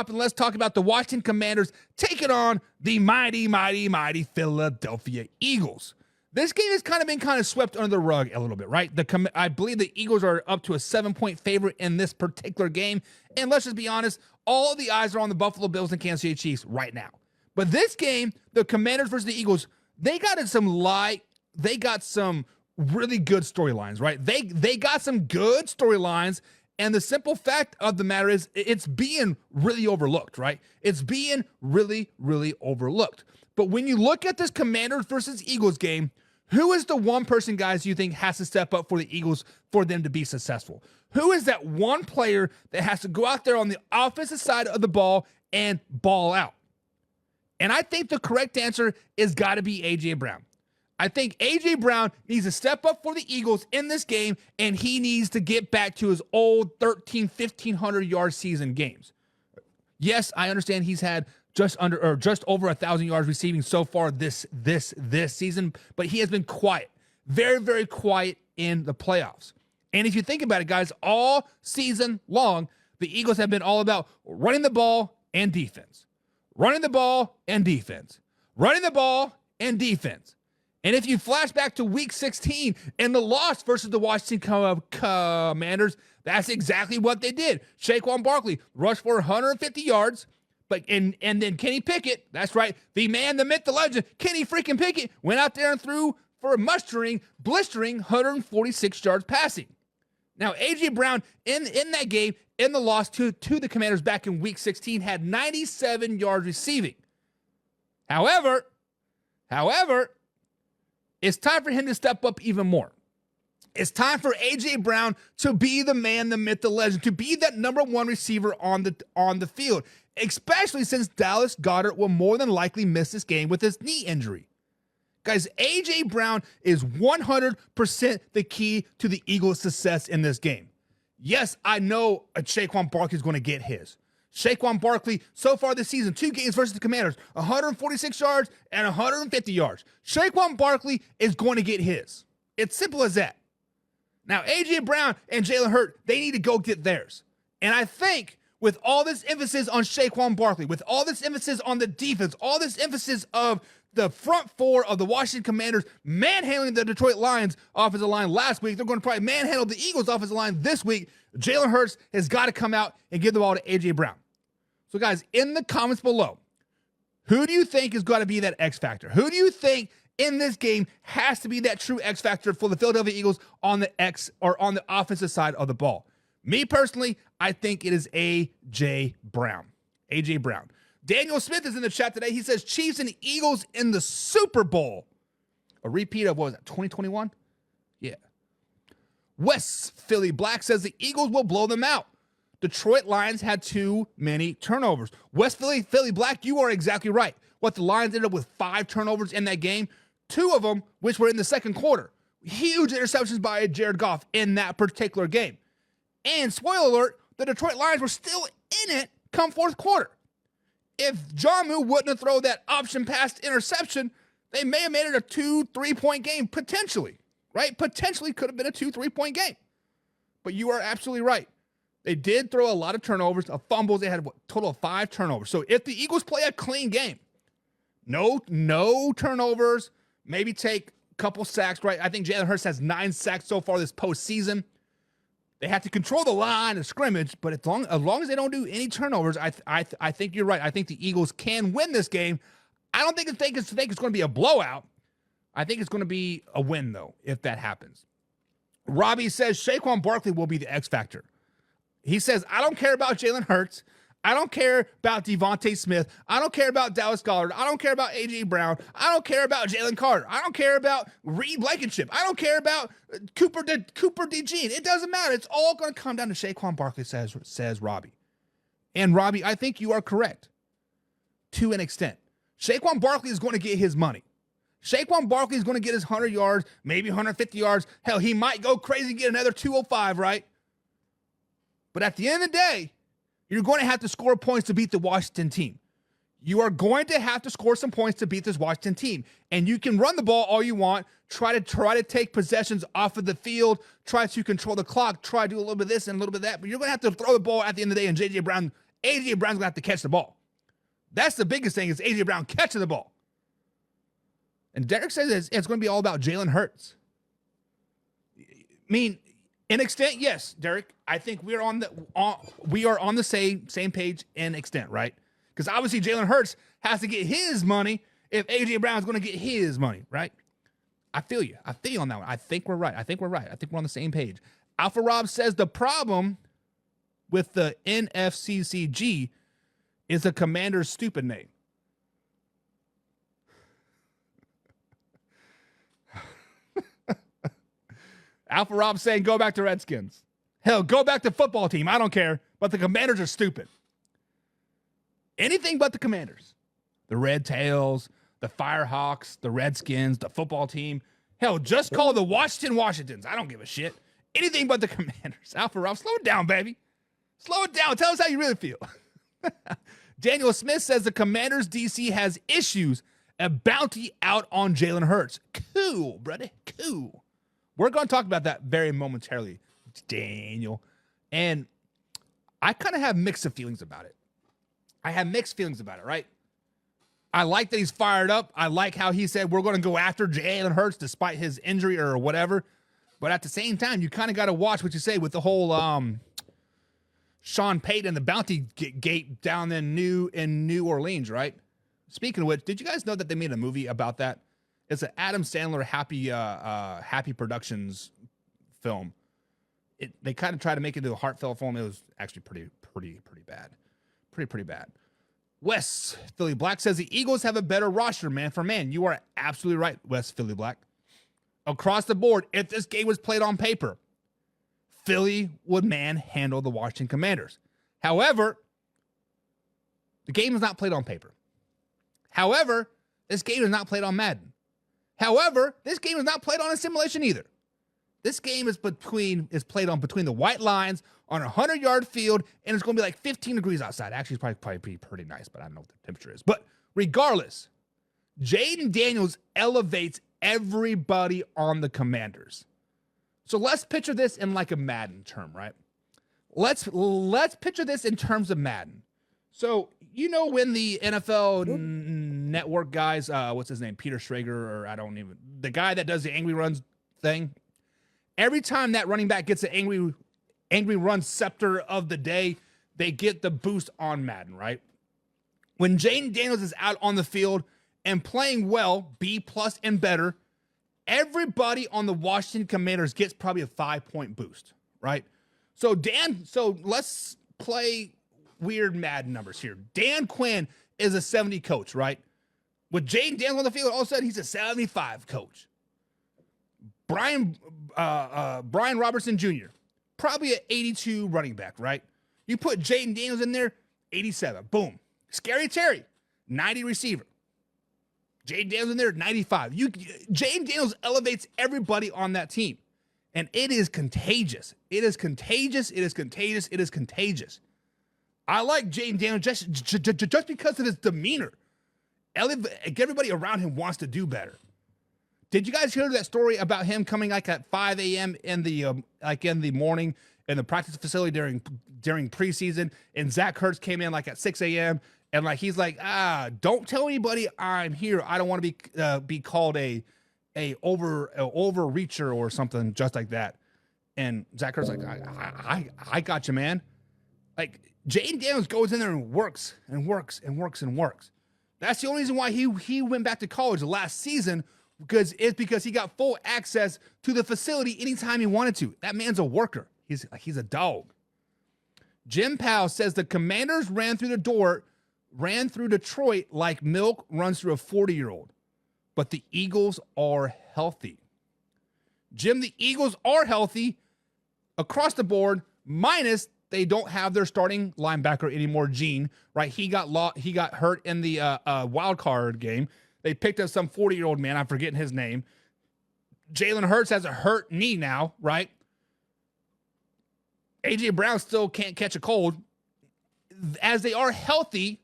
up and let's talk about the Washington Commanders taking on the mighty, mighty, mighty Philadelphia Eagles. This game has kind of been swept under the rug a little bit, right? I believe the Eagles are up to a 7-point favorite in this particular game. And let's just be honest, all of the eyes are on the Buffalo Bills and Kansas City Chiefs right now. But this game, the Commanders versus the Eagles, they got some really good storylines, right? They got some good storylines. And the simple fact of the matter is it's being really overlooked, right? It's being really, really overlooked. But when you look at this Commanders versus Eagles game, who is the one person, guys, you think has to step up for the Eagles for them to be successful? Who is that one player that has to go out there on the offensive side of the ball and ball out? And I think the correct answer is got to be A.J. Brown. I think A.J. Brown needs to step up for the Eagles in this game, and he needs to get back to his old 1,500-yard season games. Yes, I understand he's had just over 1,000 yards receiving so far this season, but he has been quiet, very, very quiet in the playoffs. And if you think about it, guys, all season long, the Eagles have been all about running the ball and defense, running the ball and defense, running the ball and defense. And if you flash back to week 16 and the loss versus the Washington Commanders, that's exactly what they did. Saquon Barkley rushed for 150 yards, and then Kenny Pickett, that's right, the man, the myth, the legend, Kenny freaking Pickett went out there and threw for a blistering 146 yards passing. Now, A.J. Brown in that game, in the loss to the Commanders back in week 16, had 97 yards receiving. However, it's time for him to step up even more. It's time for A.J. Brown to be the man, the myth, the legend, to be that number one receiver on the field, especially since Dallas Goedert will more than likely miss this game with his knee injury. Guys, A.J. Brown is 100% the key to the Eagles' success in this game. Yes, I know Saquon Barkley is going to get his. Saquon Barkley, so far this season, 2 games versus the Commanders, 146 yards and 150 yards. Saquon Barkley is going to get his. It's simple as that. Now, A.J. Brown and Jalen Hurts, they need to go get theirs. And I think with all this emphasis on Saquon Barkley, with all this emphasis on the defense, all this emphasis of the front four of the Washington Commanders manhandling the Detroit Lions offensive line last week, they're going to probably manhandle the Eagles offensive line this week. Jalen Hurts has got to come out and give the ball to A.J. Brown. So, guys, in the comments below, who do you think is going to be that X factor? Who do you think in this game has to be that true X factor for the Philadelphia Eagles on the offensive side of the ball? Me personally, I think it is A.J. Brown. A.J. Brown. Daniel Smith is in the chat today. He says Chiefs and Eagles in the Super Bowl. A repeat of, what was that, 2021? Yeah. West Philly Black says the Eagles will blow them out. Detroit Lions had too many turnovers. West Philly Black, you are exactly right. The Lions ended up with 5 turnovers in that game, 2 of them which were in the second quarter. Huge interceptions by Jared Goff in that particular game. And spoiler alert, the Detroit Lions were still in it come fourth quarter. If Jonnu wouldn't have thrown that option pass interception, they may have made it a 2-3-point game, potentially, right? Potentially could have been a 2-3-point game. But you are absolutely right. They did throw a lot of turnovers, of fumbles. They had a total of 5 turnovers. So if the Eagles play a clean game, no turnovers, maybe take a couple sacks, right? I think Jalen Hurts has 9 sacks so far this postseason. They have to control the line of scrimmage, but as long as they don't do any turnovers, I think you're right. I think the Eagles can win this game. I don't think it's going to be a blowout. I think it's going to be a win, though, if that happens. Robbie says Saquon Barkley will be the X factor. He says, I don't care about Jalen Hurts. I don't care about Devontae Smith. I don't care about Dallas Goedert. I don't care about A.J. Brown. I don't care about Jalen Carter. I don't care about Reed Blankenship. I don't care about Cooper DeJean. It doesn't matter. It's all going to come down to Saquon Barkley, says Robbie. And Robbie, I think you are correct to an extent. Saquon Barkley is going to get his money. Saquon Barkley is going to get his 100 yards, maybe 150 yards. Hell, he might go crazy and get another 205, right? But at the end of the day, you're going to have to score points to beat the Washington team. You are going to have to score some points to beat this Washington team. And you can run the ball all you want, try to take possessions off of the field, try to control the clock, try to do a little bit of this and a little bit of that, but you're going to have to throw the ball at the end of the day, and J.J. Brown A.J. Brown's going to have to catch the ball. That's the biggest thing is A.J. Brown catching the ball. And Derek says it's going to be all about Jalen Hurts. I mean, in extent, yes, Derek. I think we are on the same page in extent, right? Because obviously Jalen Hurts has to get his money if A.J. Brown's going to get his money, right? I feel you. I feel you on that one. I think we're right. I think we're on the same page. Alpha Rob says the problem with the NFCCG is the Commander's stupid name. Alpha Rob saying go back to Redskins. Hell, go back to football team. I don't care. But the Commanders are stupid. Anything but the Commanders. The Red Tails, the Firehawks, the Redskins, the football team. Hell, just call the Washingtons. I don't give a shit. Anything but the Commanders. Alpha Rob, slow it down, baby. Slow it down. Tell us how you really feel. Daniel Smith says the Commanders DC has issues. A bounty out on Jalen Hurts. Cool, brother. Cool. We're going to talk about that very momentarily, Daniel. And I kind of have mixed feelings about it. Right? I like that he's fired up. I like how he said we're going to go after Jalen Hurts despite his injury or whatever. But at the same time, you kind of got to watch what you say with the whole Sean Payton and the bounty gate down in New Orleans, right? Speaking of which, did you guys know that they made a movie about that? It's an Adam Sandler Happy Productions film. They kind of tried to make it into a heartfelt film. It was actually pretty bad. Pretty bad. Wes Philly Black says the Eagles have a better roster, man for man. You are absolutely right, Wes Philly Black. Across the board, if this game was played on paper, Philly would manhandle the Washington Commanders. However, the game is not played on paper. However, this game is not played on Madden. However, this game is not played on a simulation either. This game is played on between the white lines on a 100-yard field, and it's going to be like 15 degrees outside. Actually, it's probably pretty nice, but I don't know what the temperature is. But regardless, Jaden Daniels elevates everybody on the Commanders. So let's picture this in like a Madden term, right? Let's picture this in terms of Madden. So, you know when the NFL Network guys, what's his name, Peter Schrager, or the guy that does the Angry Runs thing, every time that running back gets an Angry Run scepter of the day, they get the boost on Madden, right? When Jaden Daniels is out on the field and playing well, B+ and better, everybody on the Washington Commanders gets probably a 5-point boost, right? So let's play weird Madden numbers here. Dan Quinn is a 70 coach, right? With Jaden Daniels on the field, all of a sudden he's a 75 coach. Brian Robertson Jr., probably an 82 running back, right? You put Jaden Daniels in there, 87. Boom. Scary Terry, 90 receiver. Jaden Daniels in there, 95. Jaden Daniels elevates everybody on that team. And it is contagious. It is contagious. I like Jaden Daniels just because of his demeanor. Everybody around him wants to do better. Did you guys hear that story about him coming like at 5 a.m. in the morning in the practice facility during preseason, and Zach Ertz came in like at 6 a.m. and like he's like, don't tell anybody I'm here. I don't want to be called a overreacher or something just like that. And Zach Ertz like, I got you, man. Like Jaden Daniels goes in there and works. That's the only reason why he went back to college last season, because he got full access to the facility anytime he wanted to. That man's a worker. He's a dog. Jim Powell says the Commanders ran through Detroit like milk runs through a 40-year-old, but the Eagles are healthy. Jim, the Eagles are healthy across the board, minus they don't have their starting linebacker anymore, Gene, right? He got hurt in the wild card game. They picked up some 40-year-old man. I'm forgetting his name. Jalen Hurts has a hurt knee now, right? A.J. Brown still can't catch a cold. As they are healthy,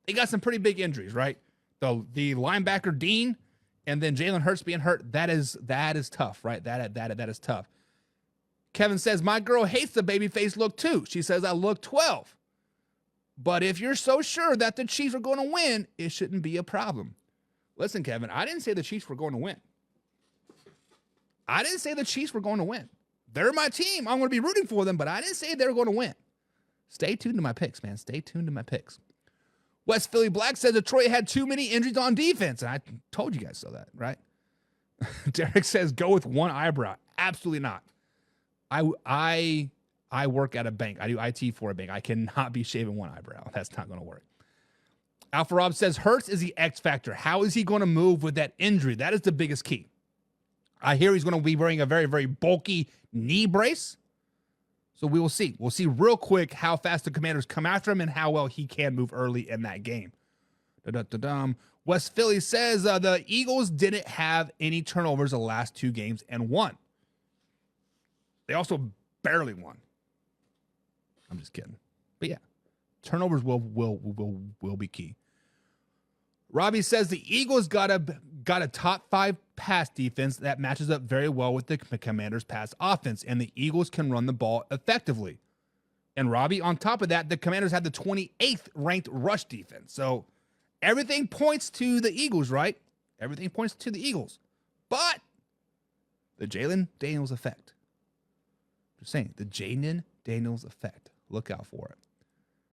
they got some pretty big injuries, right? The linebacker Dean, and then Jalen Hurts being hurt. That is tough, right? That is tough. Kevin says, my girl hates the babyface look too. She says I look 12. But if you're so sure that the Chiefs are going to win, it shouldn't be a problem. Listen, Kevin, I didn't say the Chiefs were going to win. I didn't say the Chiefs were going to win. They're my team. I'm going to be rooting for them, but I didn't say they were going to win. Stay tuned to my picks, man. Stay tuned to my picks. West Philly Black says Detroit had too many injuries on defense. And I told you guys so that, right? Derek says go with one eyebrow. Absolutely not. I work at a bank. I do IT for a bank. I cannot be shaving one eyebrow. That's not going to work. Alpha Rob says Hurts is the X factor. How is he going to move with that injury? That is the biggest key. I hear he's going to be wearing a very, very bulky knee brace. So we will see. We'll see real quick how fast the Commanders come after him and how well he can move early in that game. Da-da-da-dum. West Philly says the Eagles didn't have any turnovers the last 2 games and won. They also barely won. I'm just kidding. But yeah, turnovers will be key. Robbie says the Eagles got a top 5 pass defense that matches up very well with the Commanders' pass offense, and the Eagles can run the ball effectively. And Robbie, on top of that, the Commanders had the 28th ranked rush defense. So everything points to the Eagles, right? Everything points to the Eagles. But the Jayden Daniels effect. Just saying, the Jayden Daniels effect. Look out for it.